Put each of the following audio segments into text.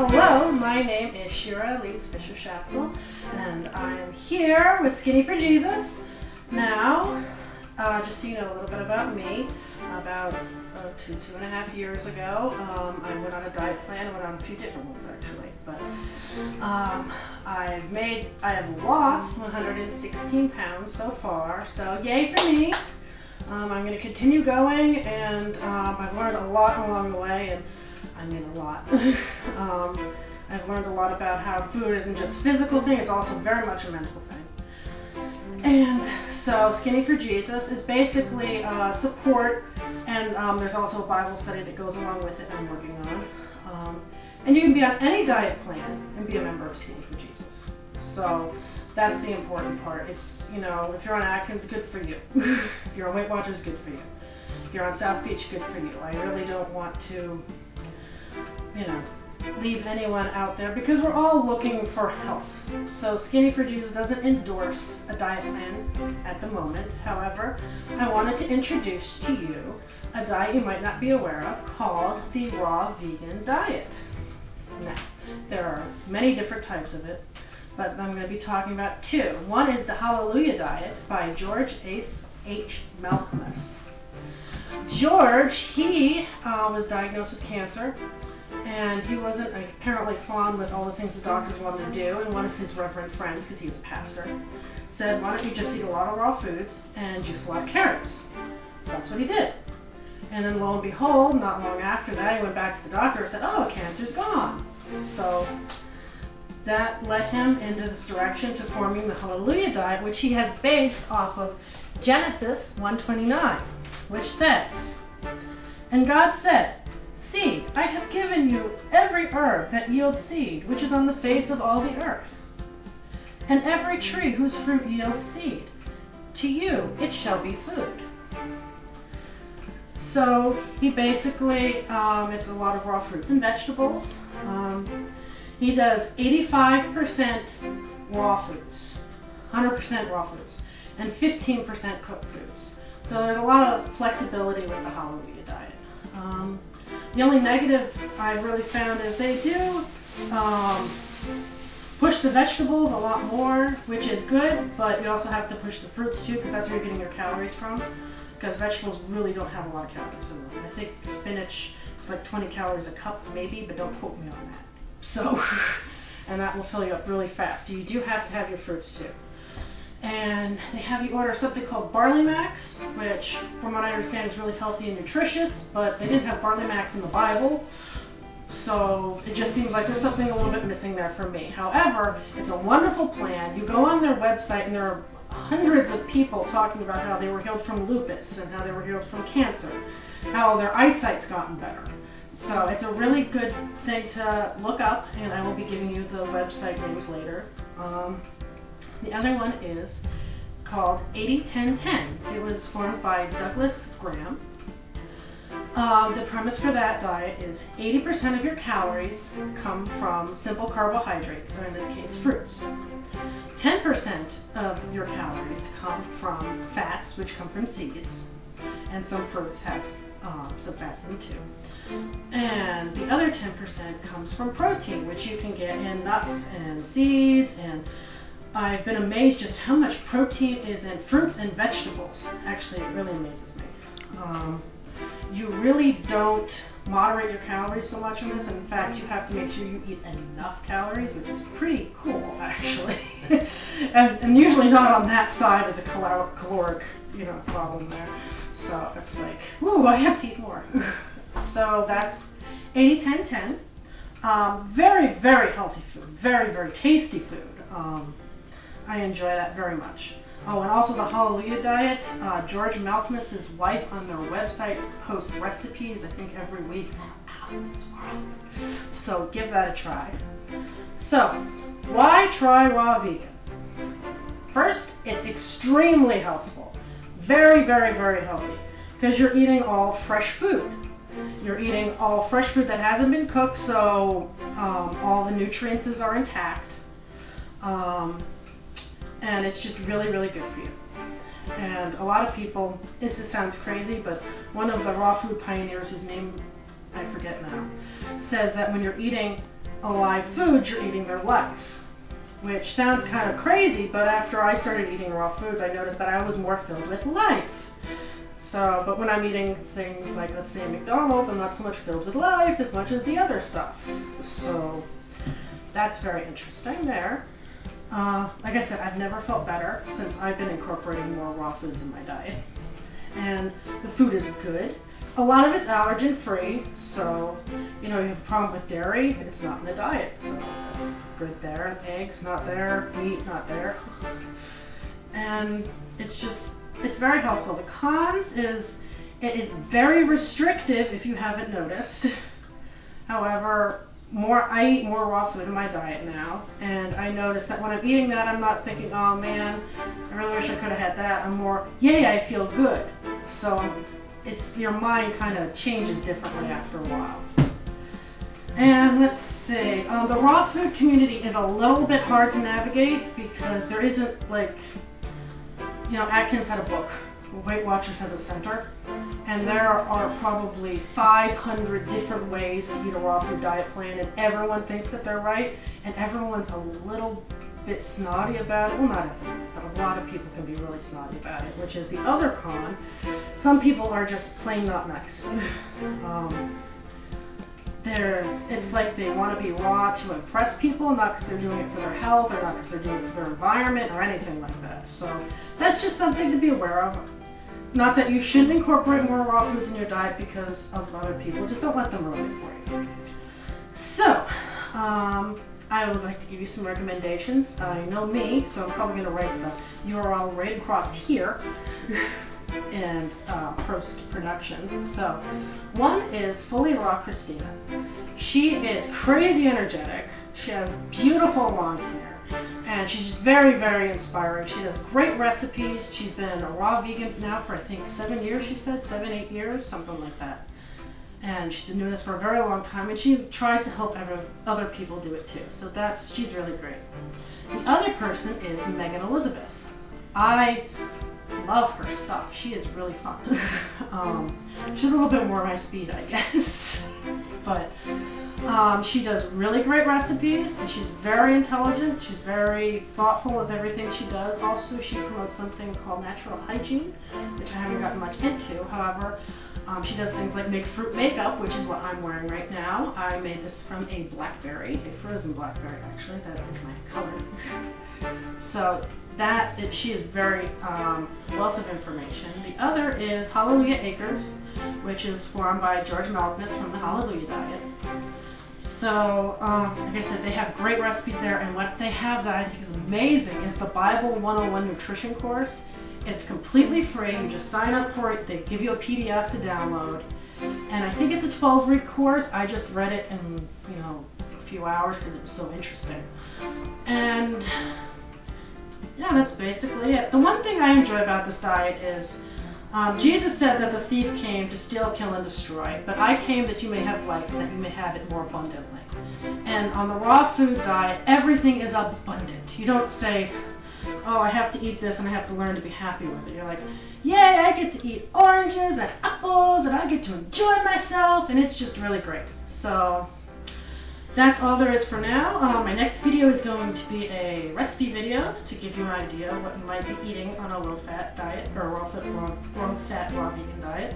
Hello, my name is Shira Elise Fisher-Schatzel, and I'm here with Skinny for Jesus. Now, just so you know a little bit about me, about 2.5 years ago, I went on a diet plan. I went on a few different ones actually, but I have lost 116 pounds so far, so yay for me. I'm going to continue going, and I've learned a lot along the way, and I mean a lot. I've learned a lot about how food isn't just a physical thing, it's also very much a mental thing. And so Skinny for Jesus is basically support, and there's also a Bible study that goes along with it I'm working on. And you can be on any diet plan and be a member of Skinny for Jesus. So that's the important part. It's, you know, if you're on Atkins, good for you. If you're on Weight Watchers, good for you. If you're on South Beach, good for you. I really don't want to, you know, leave anyone out there because we're all looking for health. So Skinny for Jesus doesn't endorse a diet plan at the moment. However, I wanted to introduce to you a diet you might not be aware of called the Raw Vegan Diet. Now, there are many different types of it, but I'm going to be talking about two. One is the Hallelujah Diet by George H. Malcolmus. George, he was diagnosed with cancer, and he wasn't apparently fond with all the things the doctors wanted to do, and one of his reverend friends, because he was a pastor, said, why don't you just eat a lot of raw foods and juice a lot of carrots? So that's what he did. And then lo and behold, not long after that, he went back to the doctor and said, oh, cancer's gone. So that led him into this direction to forming the Hallelujah Diet, which he has based off of Genesis 1:29, which says, and God said, see, I have given you every herb that yields seed, which is on the face of all the earth, and every tree whose fruit yields seed. To you it shall be food. So he basically, it's a lot of raw fruits and vegetables. He does 85% raw foods, 100% raw foods, and 15% cooked foods. So there's a lot of flexibility with the Hallelujah Diet. The only negative I really found is they do push the vegetables a lot more, which is good, but you also have to push the fruits too, because that's where you're getting your calories from, because vegetables really don't have a lot of calories in them. I think spinach is like 20 calories a cup maybe, but don't quote me on that. So, and that will fill you up really fast. So you do have to have your fruits too. And they have you order something called Barley Max, which from what I understand is really healthy and nutritious, but they didn't have Barley Max in the Bible, so it just seems like there's something a little bit missing there for me. However, it's a wonderful plan. You go on their website and there are hundreds of people talking about how they were healed from lupus and how they were healed from cancer, how their eyesight's gotten better. So it's a really good thing to look up, and I will be giving you the website names later. The other one is called 80-10-10. It was formed by Douglas Graham. The premise for that diet is 80% of your calories come from simple carbohydrates, so in this case fruits. 10% of your calories come from fats, which come from seeds, and some fruits have some fats in them too. And the other 10% comes from protein, which you can get in nuts and seeds, and I've been amazed just how much protein is in fruits and vegetables. Actually, it really amazes me. You really don't moderate your calories so much in this, and in fact, you have to make sure you eat enough calories, which is pretty cool, actually. and usually not on that side of the caloric, problem there. So it's like, ooh, I have to eat more. So that's 80-10-10. Very, very healthy food. Very, very tasty food. I enjoy that very much. Oh, and also the Hallelujah Diet. George Malcolmus's wife on their website posts recipes, I think, every week. They're out of this world. So give that a try. So, why try raw vegan? First, it's extremely healthful. Very, very, very healthy. Because you're eating all fresh food. You're eating all fresh food that hasn't been cooked, so all the nutrients are intact. And it's just really, really good for you. And a lot of people, this sounds crazy, but one of the raw food pioneers, whose name I forget now, says that when you're eating alive foods, you're eating their life. Which sounds kind of crazy, but after I started eating raw foods, I noticed that I was more filled with life. So, but when I'm eating things like, let's say, McDonald's, I'm not so much filled with life as much as the other stuff. So, that's very interesting there. Like I said, I've never felt better since I've been incorporating more raw foods in my diet. And the food is good. A lot of it's allergen free, so, you know, you have a problem with dairy, it's not in the diet, so that's good there. Eggs, not there. Meat, not there. And it's very helpful. The cons is, it is very restrictive if you haven't noticed. However, I eat more raw food in my diet now, and I notice that when I'm eating that, I'm not thinking, oh man, I really wish I could have had that. I'm more, yay, I feel good. So it's, your mind kind of changes differently after a while. And let's see, the raw food community is a little bit hard to navigate because there isn't, like, you know, Atkins had a book, Weight Watchers has a center, and there are probably 500 different ways to eat a raw food diet plan, and everyone thinks that they're right, and everyone's a little bit snotty about it. Well, not everyone, but a lot of people can be really snotty about it, which is the other con. Some people are just plain not nice. It's like they want to be raw to impress people, not because they're doing it for their health or not because they're doing it for their environment or anything like that. So that's just something to be aware of. Not that you shouldn't incorporate more raw foods in your diet because of other people, just don't let them ruin it for you. So, I would like to give you some recommendations. I know me, so I'm probably going to write the URL right across here and post-production. So, one is Fully Raw Christina. She is crazy energetic. She has beautiful long hair, and she's just very, very inspiring. She does great recipes. She's been a raw vegan now for, I think, 7 years, she said, 7-8 years, something like that. And she's been doing this for a very long time, and she tries to help other people do it too. So she's really great. The other person is Megan Elizabeth. I love her stuff. She is really fun. She's a little bit more my speed, I guess. But she does really great recipes, and she's very intelligent. She's very thoughtful with everything she does. Also, she promotes something called natural hygiene, which I haven't gotten much into. However, she does things like make fruit makeup, which is what I'm wearing right now. I made this from a blackberry, a frozen blackberry actually, that is my color. So she is very wealth of information. The other is Hallelujah Acres, which is formed by George Malkmus from the Hallelujah Diet. So, like I said, they have great recipes there, and what they have that I think is amazing is the Bible 101 nutrition course. It's completely free. You just sign up for it. They give you a PDF to download. And I think it's a 12-week course. I just read it in, a few hours because it was so interesting. And yeah, that's basically it. The one thing I enjoy about this diet is Jesus said that the thief came to steal, kill, and destroy. But I came that you may have life and that you may have it more abundantly. And on the raw food diet, everything is abundant. You don't say, oh, I have to eat this and I have to learn to be happy with it. You're like, yay, I get to eat oranges and apples and I get to enjoy myself, and it's just really great. So that's all there is for now. My next video is going to be a recipe video to give you an idea of what you might be eating on a low-fat diet, or low-fat raw vegan diet.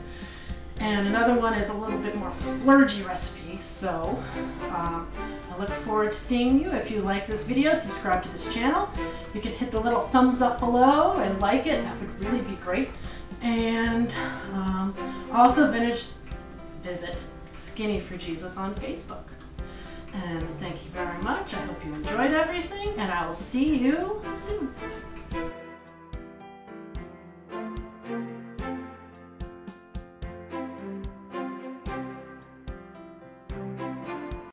And another one is a little bit more of a splurgy recipe, so I look forward to seeing you. If you like this video, subscribe to this channel. You can hit the little thumbs up below and like it. That would really be great. And also visit Skinny for Jesus on Facebook. And thank you very much. I hope you enjoyed everything, and I will see you soon.